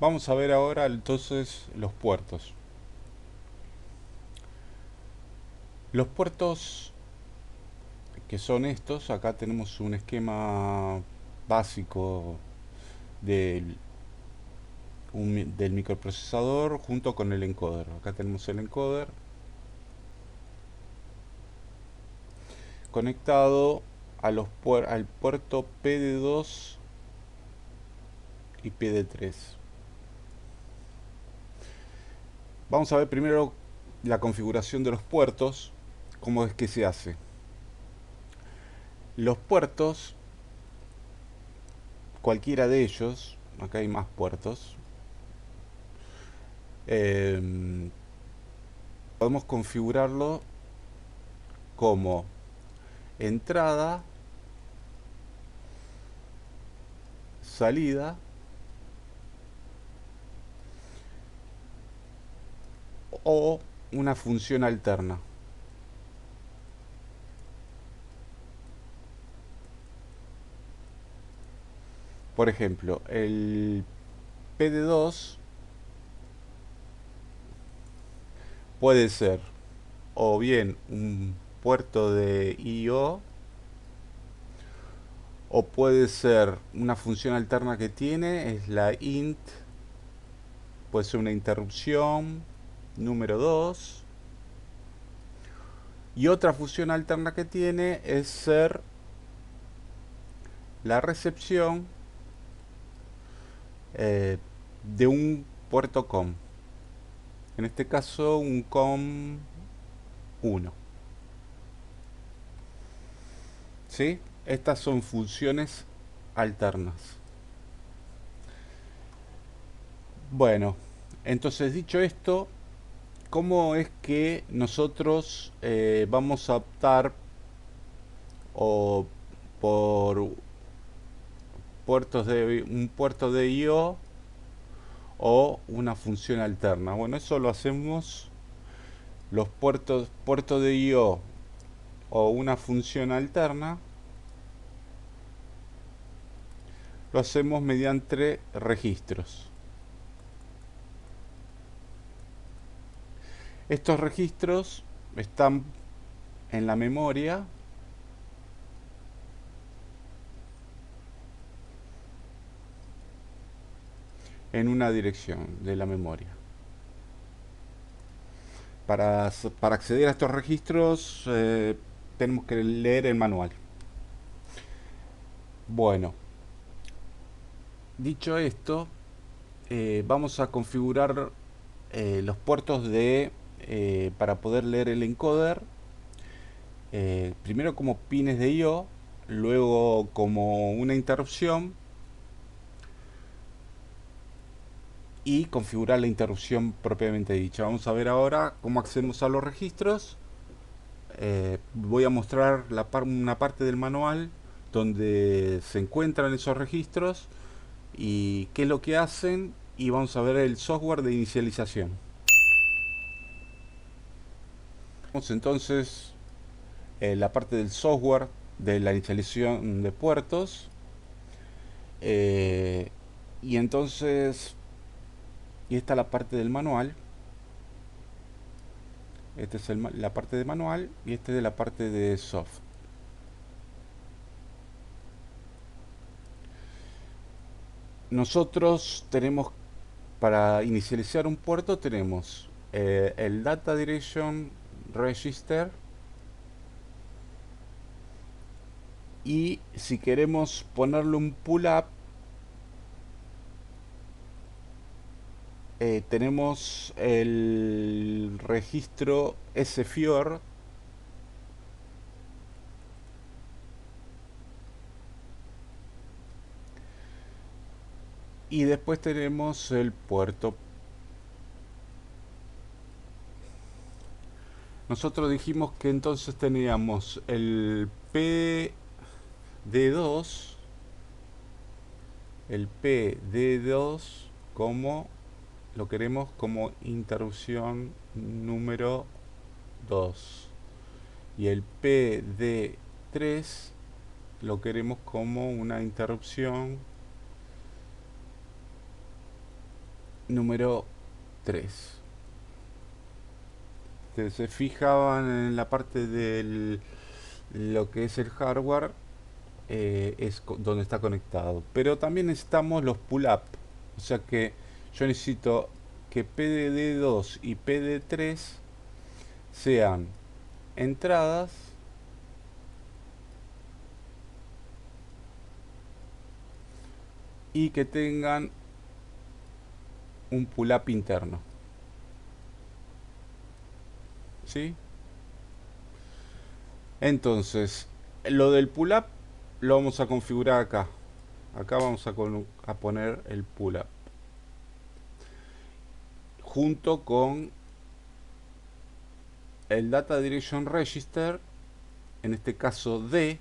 Vamos a ver ahora entonces los puertos. Los puertos que son estos, acá tenemos un esquema básico del, del microprocesador junto con el encoder. Acá tenemos el encoder conectado a al puerto PD2 y PD3. Vamos a ver primero la configuración de los puertos, cómo es que se hace. Los puertos, cualquiera de ellos, acá hay más puertos, eh, podemos configurarlo como entrada, salida o una función alterna. Por ejemplo, el PD2 puede ser o bien un puerto de I/O o puede ser una función alterna que tiene, es la int, puede ser una interrupción número 2 y otra función alterna que tiene es ser la recepción eh, de un puerto COM, en este caso un COM 1. ¿Sí? Estas son funciones alternas. Bueno, entonces dicho esto, ¿cómo es que nosotros vamos a optar o por puertos de un puerto de I/O o una función alterna? Bueno, eso lo hacemos los puertos de I/O o una función alterna, lo hacemos mediante registros. Estos registros están en la memoria en una dirección de la memoria. Para acceder a estos registros tenemos que leer el manual. Bueno, dicho esto, vamos a configurar los puertos para poder leer el encoder, primero como pines de I/O, luego como una interrupción y configurar la interrupción propiamente dicha. Vamos a ver ahora cómo accedemos a los registros. Voy a mostrar una parte del manual donde se encuentran esos registros y qué es lo que hacen, y vamos a ver el software de inicialización. Vamos entonces la parte del software de la inicialización de puertos, eh, y entonces y esta es la parte del manual. Esta es la parte de manual y esta es de la parte de soft. Nosotros tenemos, para inicializar un puerto tenemos el Data Direction Register, y si queremos ponerle un pull up tenemos el registro SFIOR, y después tenemos el puerto. Nosotros dijimos que entonces teníamos el PD2, el PD2 como lo queremos como interrupción número 2 y el PD3 lo queremos como una interrupción número 3. Se fijaban en la parte de lo que es el hardware, donde está conectado. Pero también necesitamos los pull-up. O sea que yo necesito que PDD2 y PD3 sean entradas y que tengan un pull-up interno. ¿Sí? Entonces, lo del pull-up lo vamos a configurar acá. Acá vamos a poner el pull-up junto con el Data Direction Register, en este caso D,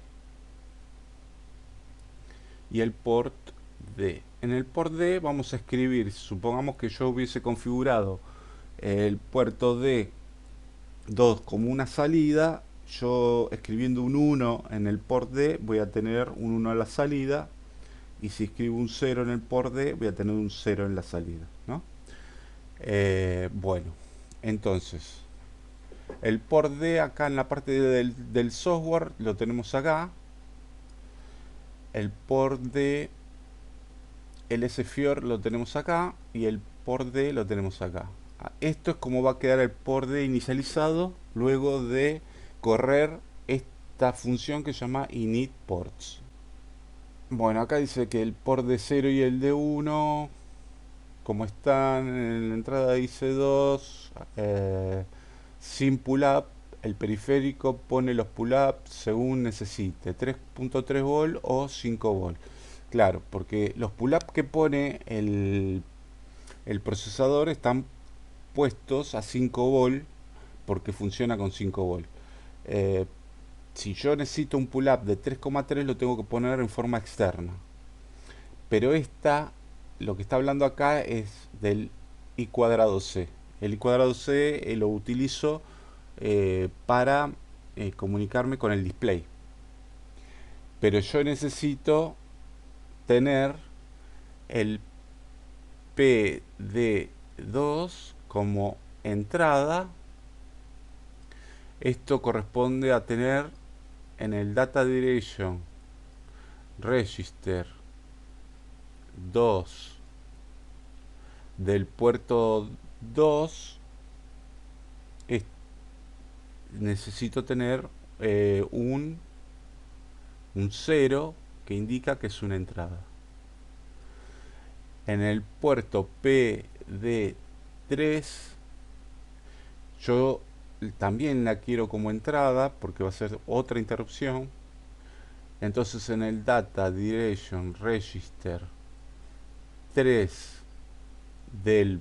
y el port D. En el port D vamos a escribir, supongamos que yo hubiese configurado el puerto D2 como una salida, yo escribiendo un 1 en el port D voy a tener un 1 en la salida, y si escribo un 0 en el port D voy a tener un 0 en la salida, ¿no? Bueno, entonces el port D acá en la parte del software lo tenemos acá. El port D LSFIOR lo tenemos acá y el port D lo tenemos acá. Esto es como va a quedar el port D inicializado luego de correr esta función que se llama initPorts. Bueno, acá dice que el port D0 y el D1, como están en la entrada dice 2, sin pull-up, el periférico pone los pull-ups según necesite, 3.3 volt o 5 volt. Claro, porque los pull-ups que pone el procesador están puestos a 5 volt porque funciona con 5 volt. Eh, si yo necesito un pull-up de 3,3 lo tengo que poner en forma externa. Pero lo que está hablando acá es del I cuadrado C. El I cuadrado C lo utilizo para comunicarme con el display. Pero yo necesito tener el PD2 como entrada. Esto corresponde a tener en el Data Direction Register 2 del puerto 2. Necesito tener un 0 que indica que es una entrada. En el puerto PD3 yo también la quiero como entrada porque va a ser otra interrupción. Entonces en el Data Direction Register 3 del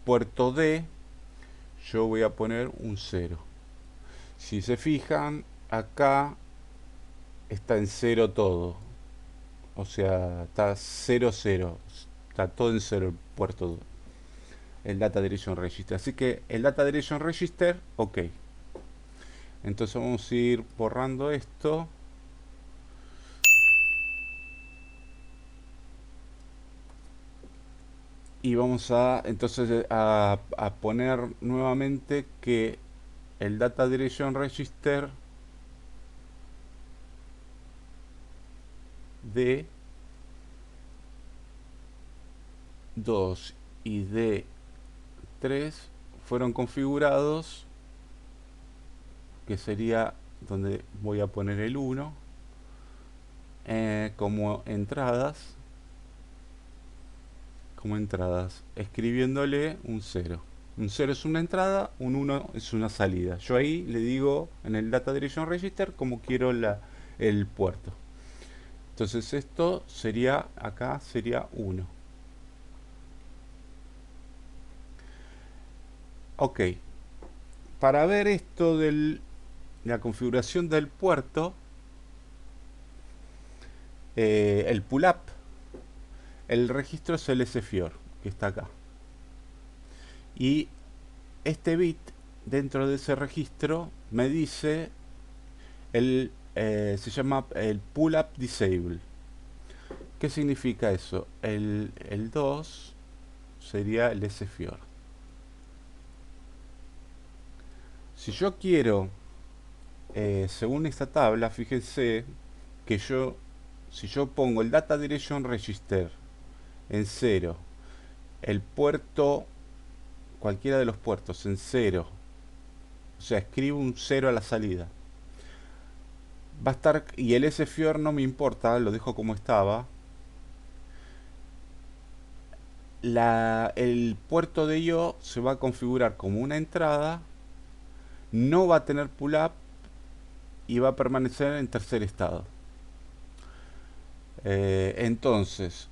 puerto D yo voy a poner un 0. Si se fijan, acá está en 0 todo. O sea, está 0, 0. Está todo en 0 el puerto, el Data Direction Register. Así que el Data Direction Register, ok. Entonces vamos a ir borrando esto. Y vamos a entonces a poner nuevamente que el Data Direction Register D2 y D3 fueron configurados, que sería donde voy a poner el 1 como entradas, escribiéndole un 0. Un 0 es una entrada, un 1 es una salida. Yo ahí le digo en el Data Direction Register como quiero el puerto. Entonces esto sería, acá sería 1. Ok. Para ver esto de la configuración del puerto, el pull-up, el registro es el SFIOR, que está acá. Y este bit dentro de ese registro me dice se llama el pull-up disable. ¿Qué significa eso? El 2 sería el SFIOR. Si yo quiero, según esta tabla, fíjense que si yo pongo el Data Direction Register en 0, el puerto, cualquiera de los puertos en 0, o sea, escribo un 0 a la salida, va a estar, y el SFIOR no me importa, lo dejo como estaba. El puerto de I/O se va a configurar como una entrada, no va a tener pull-up y va a permanecer en tercer estado. Entonces,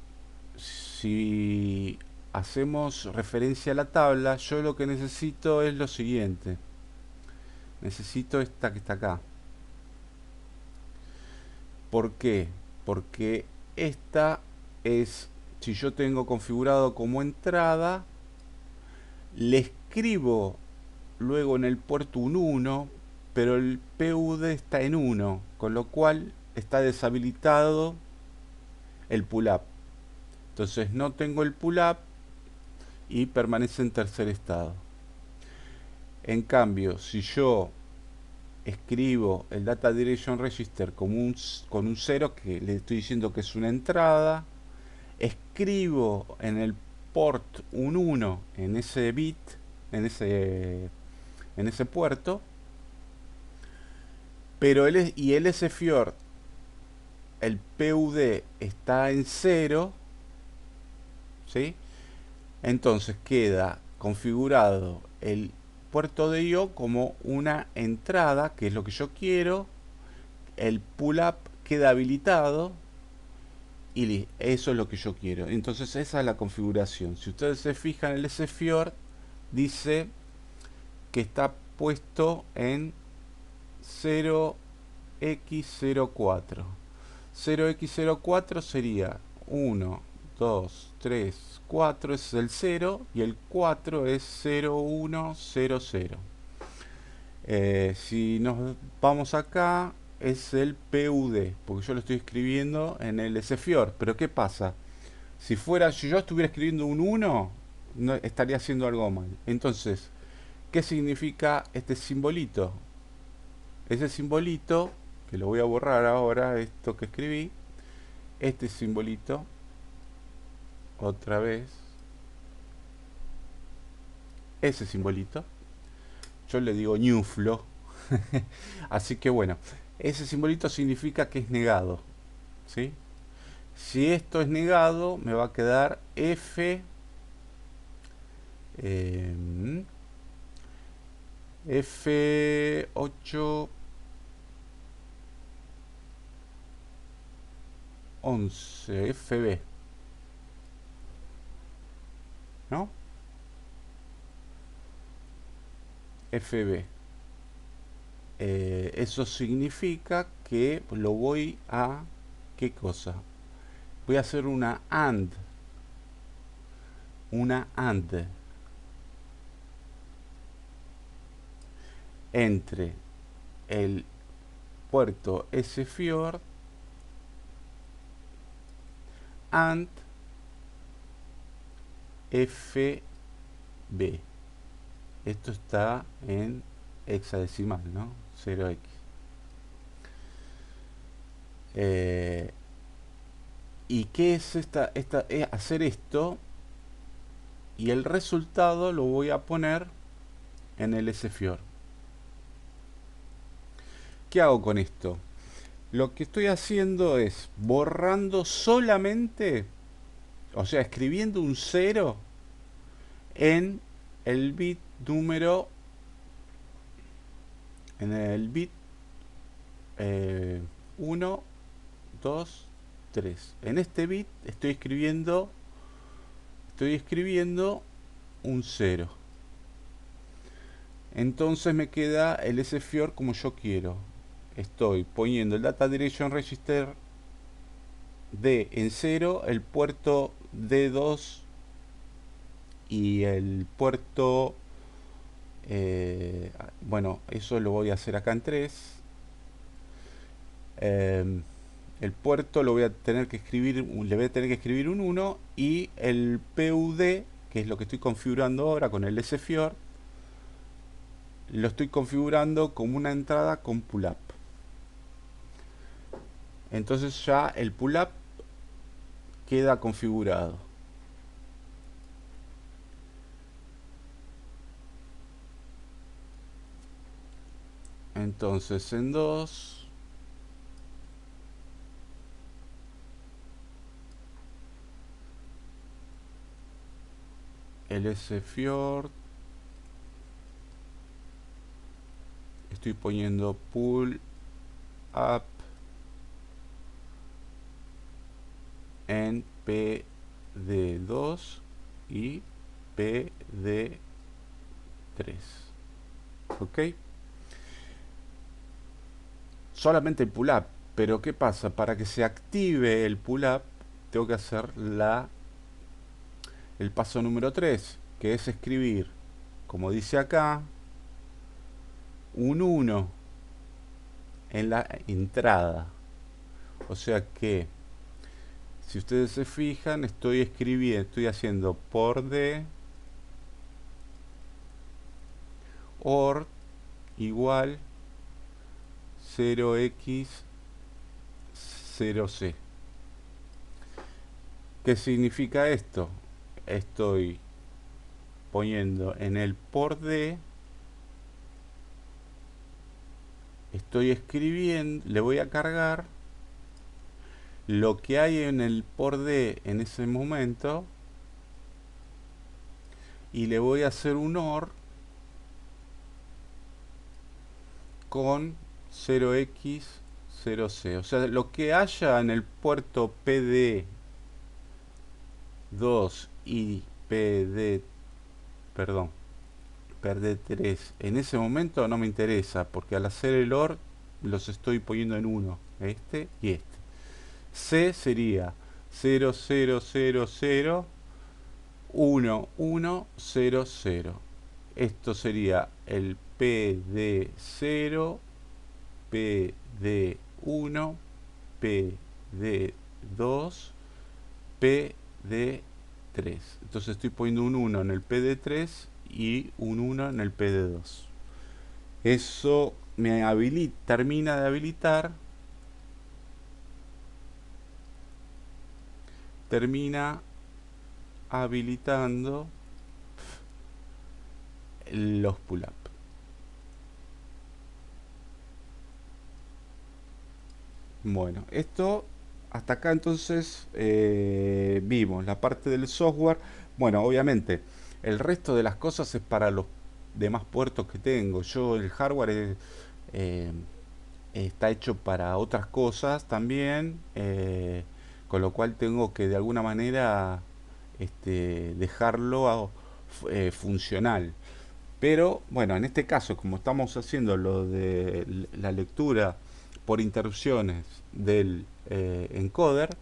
si hacemos referencia a la tabla, yo lo que necesito es lo siguiente. Necesito esta que está acá. ¿Por qué? Porque esta es, si yo tengo configurado como entrada, le escribo luego en el puerto un 1, pero el PUD está en 1, con lo cual está deshabilitado el pull-up. Entonces no tengo el pull-up y permanece en tercer estado. En cambio, si yo escribo el Data Direction Register como con un 0, que le estoy diciendo que es una entrada, escribo en el port un 1 en ese bit, en ese puerto, pero el SFIOR, el PUD está en 0, ¿sí? Entonces queda configurado el puerto de I/O como una entrada, que es lo que yo quiero. El pull-up queda habilitado y eso es lo que yo quiero. Entonces esa es la configuración. Si ustedes se fijan, el SFIOR dice que está puesto en 0x04. 0x04 sería 1, 2, 3, 4 es el 0 y el 4 es 0, 1, 0, 0. Si nos vamos acá, es el PUD, porque yo lo estoy escribiendo en el SFIOR. Pero ¿qué pasa? Si yo estuviera escribiendo un 1, no, estaría haciendo algo mal. Entonces, ¿qué significa este simbolito? Ese simbolito, que lo voy a borrar ahora, esto que escribí, este simbolito, otra vez, ese simbolito, yo le digo ñuflo. Así que bueno, ese simbolito significa que es negado, ¿sí? Si esto es negado, me va a quedar F, eh, F8 11 FB, ¿no? FB. Eso significa que lo voy a... ¿Qué cosa? Voy a hacer una AND. Una AND entre el puerto SFIOR and FB. Esto está en hexadecimal, ¿no? 0x. ¿Y qué es hacer esto? Y el resultado lo voy a poner en el SFIOR. ¿Qué hago con esto? Lo que estoy haciendo es borrando solamente, o sea, escribiendo un 0 en el bit número, en el bit 1, 2, 3. En este bit estoy escribiendo un 0. Entonces me queda el SFIOR como yo quiero. Estoy poniendo el Data Direction Register D en 0, el puerto D2 y el puerto, bueno, eso lo voy a hacer acá en 3. El puerto lo voy a tener que escribir, le voy a tener que escribir un 1, y el PUD, que que es lo que estoy configurando ahora con el SFiord, lo estoy configurando como una entrada con pull-up. Entonces ya el pull-up queda configurado. Entonces en 2, el SFiord, estoy poniendo pull up en PD2 y PD3. ¿Ok? Solamente el pull up. Pero ¿qué pasa? Para que se active el pull up, tengo que hacer el paso número 3, que es escribir, como dice acá, un 1 en la entrada. O sea que, si ustedes se fijan, estoy escribiendo, estoy haciendo por D OR igual 0x0c. ¿Qué significa esto? Estoy poniendo en el por D, estoy escribiendo, le voy a cargar lo que hay en el por D en ese momento y le voy a hacer un OR con 0x0c. O sea, lo que haya en el puerto PD2 y perdón, PD3 en ese momento no me interesa, porque al hacer el OR los estoy poniendo en uno, este y este. C sería 00001100. Esto sería el PD0, PD1, PD2, PD3. Entonces estoy poniendo un 1 en el PD3 y un 1 en el PD2. Eso me termina de habilitar, termina habilitando los pull-up. Bueno, esto hasta acá entonces vimos la parte del software. Bueno, obviamente el resto de las cosas es para los demás puertos que tengo. Yo el hardware eh, está hecho para otras cosas también, con lo cual tengo que de alguna manera dejarlo funcional. Pero bueno, en este caso, como estamos haciendo lo de la lectura por interrupciones del encoder,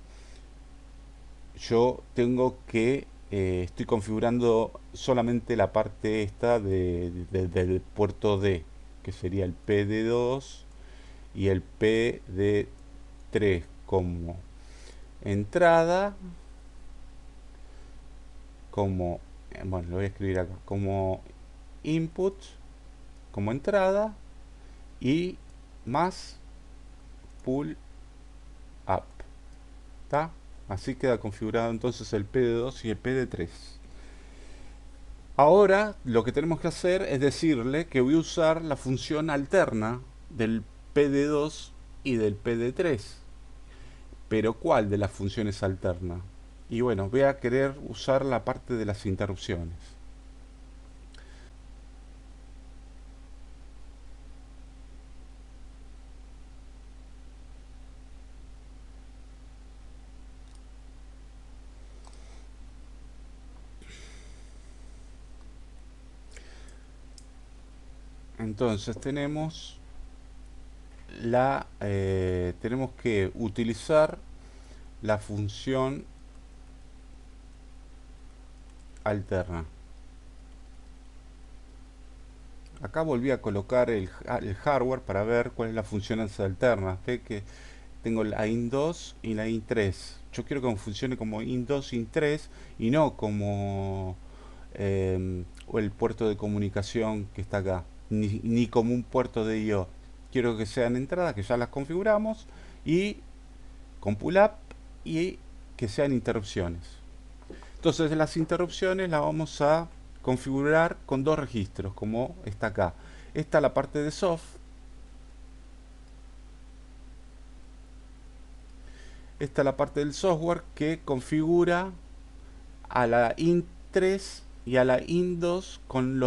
yo tengo que estoy configurando solamente la parte esta del puerto D, que sería el PD2 y el PD3 como entrada, como, bueno, lo voy a escribir acá, como input, como entrada, y más pull up. ¿Está? Así queda configurado entonces el PD2 y el PD3. Ahora lo que tenemos que hacer es decirle que voy a usar la función alterna del PD2 y del PD3. Pero ¿cuál de las funciones alterna? Y bueno, voy a querer usar la parte de las interrupciones. Entonces tenemos que utilizar la función alterna. Acá volví a colocar el hardware para ver cuál es la función alterna. Ve que tengo la IN2 y la IN3. Yo quiero que funcione como IN2, IN3 y no como o el puerto de comunicación que está acá, ni como un puerto de I/O. Quiero que sean entradas que ya las configuramos y con pull up y que sean interrupciones. Entonces las interrupciones las vamos a configurar con dos registros, como está acá. Esta es la parte de soft. Esta es la parte del software que configura a la int3 y a la int2 con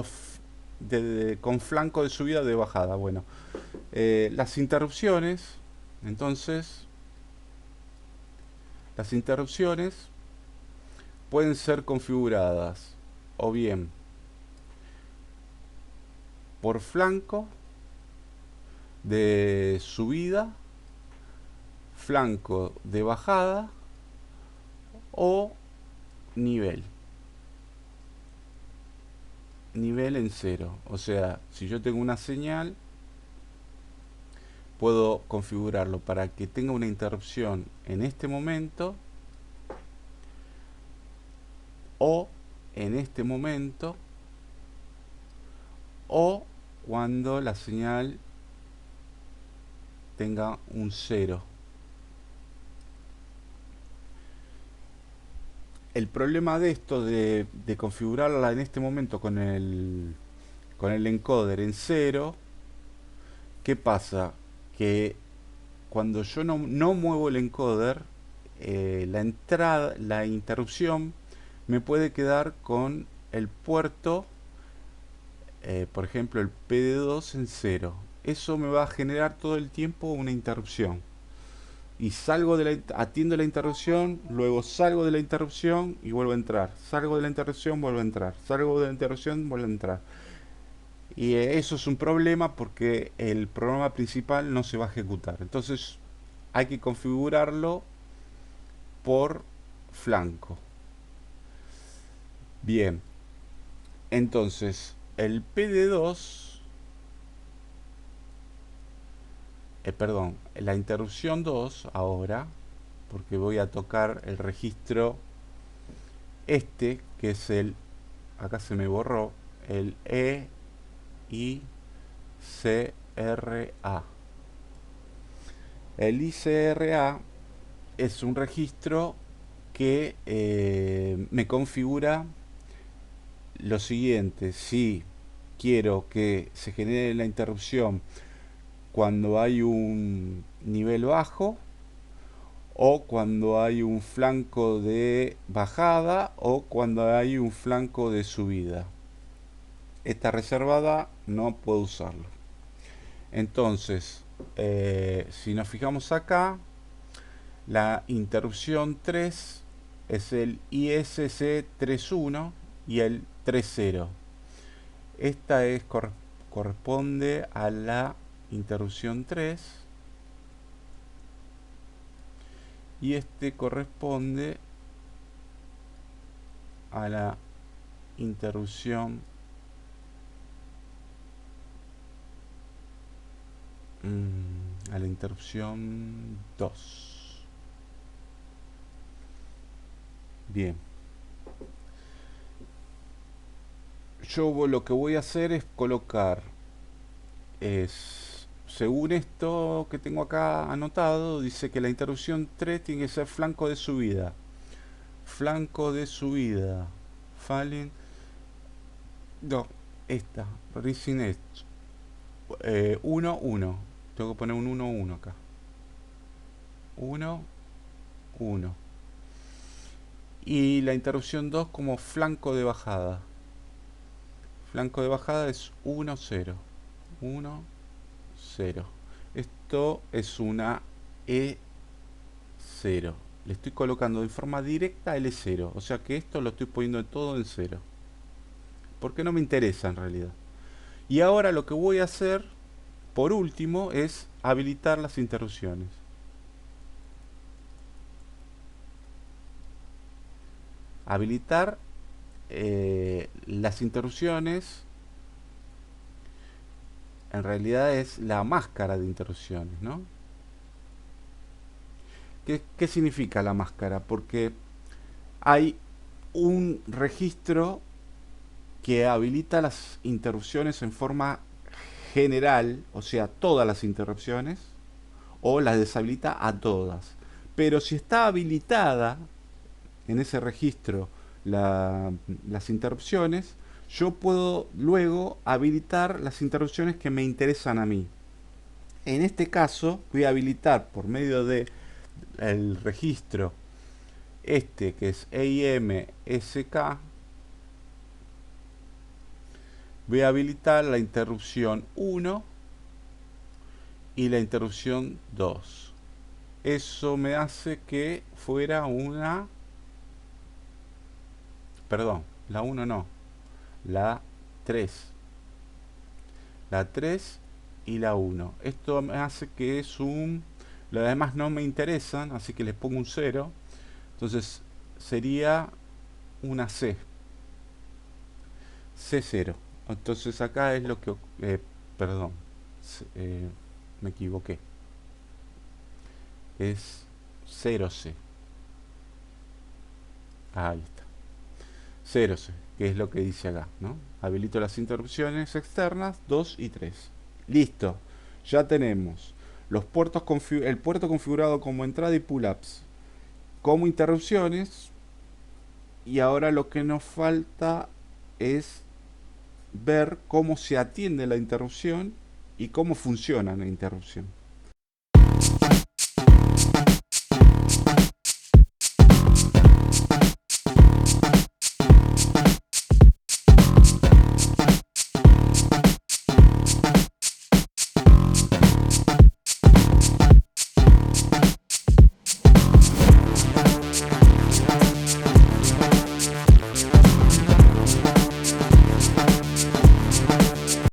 con flanco de subida o de bajada. Bueno, las interrupciones, entonces, las interrupciones pueden ser configuradas o bien por flanco de subida, flanco de bajada o nivel. Nivel en cero. O sea, si yo tengo una señal, puedo configurarlo para que tenga una interrupción en este momento o en este momento o cuando la señal tenga un cero. El problema de esto de configurarla en este momento con el encoder en cero, ¿qué pasa? Que cuando yo no muevo el encoder, la entrada, la interrupción me puede quedar con el puerto, por ejemplo el PD2 en cero. Eso me va a generar todo el tiempo una interrupción. Y salgo de atiendo la interrupción, luego salgo de la interrupción y vuelvo a entrar. Salgo de la interrupción, vuelvo a entrar. Salgo de la interrupción, vuelvo a entrar. Y eso es un problema porque el programa principal no se va a ejecutar. Entonces hay que configurarlo por flanco. Bien, entonces el PD2, perdón, la interrupción 2 ahora, porque voy a tocar el registro este, que es acá se me borró, el ICRA. El ICRA es un registro que me configura lo siguiente: si quiero que se genere la interrupción cuando hay un nivel bajo, o cuando hay un flanco de bajada, o cuando hay un flanco de subida. Esta reservada no puedo usarlo. Entonces, si nos fijamos acá, la interrupción 3 es el ISC31 y el 30. Esta corresponde a la interrupción 3 y este corresponde a la interrupción a la interrupción 2. Bien, yo lo que voy a hacer es colocar, según esto que tengo acá anotado, dice que la interrupción 3 tiene que ser flanco de subida. Flanco de subida. Fallen. No, esta. Rising Edge. 1, 1. Tengo que poner un 1, 1 acá. 1, 1. Y la interrupción 2 como flanco de bajada. Flanco de bajada es 1, 0. 1, 0. Esto es una E0. Le estoy colocando de forma directa el E0. O sea que esto lo estoy poniendo todo en 0. Porque no me interesa en realidad. Y ahora lo que voy a hacer, por último, es habilitar las interrupciones. Habilitar las interrupciones en realidad es la máscara de interrupciones, ¿no? ¿Qué significa la máscara? Porque hay un registro que habilita las interrupciones en forma general, o sea, todas las interrupciones, o las deshabilita a todas. Pero si está habilitada en ese registro las interrupciones, yo puedo luego habilitar las interrupciones que me interesan a mí. En este caso voy a habilitar por medio de el registro este que es EIMSK, voy a habilitar la interrupción 1 y la interrupción 2. Eso me hace que fuera una... Perdón, la 1 no, la 3. La 3 y la 1. Esto me hace que es un... Los demás no me interesan, así que les pongo un 0. Entonces sería una C. C0. Entonces acá es lo que... perdón, me equivoqué. Es 0C. Ahí está. 0C, que es lo que dice acá, ¿no? Habilito las interrupciones externas 2 y 3. Listo. Ya tenemos el puerto configurado como entrada y pull-ups, como interrupciones, y ahora lo que nos falta es ver cómo se atiende la interrupción y cómo funciona la interrupción.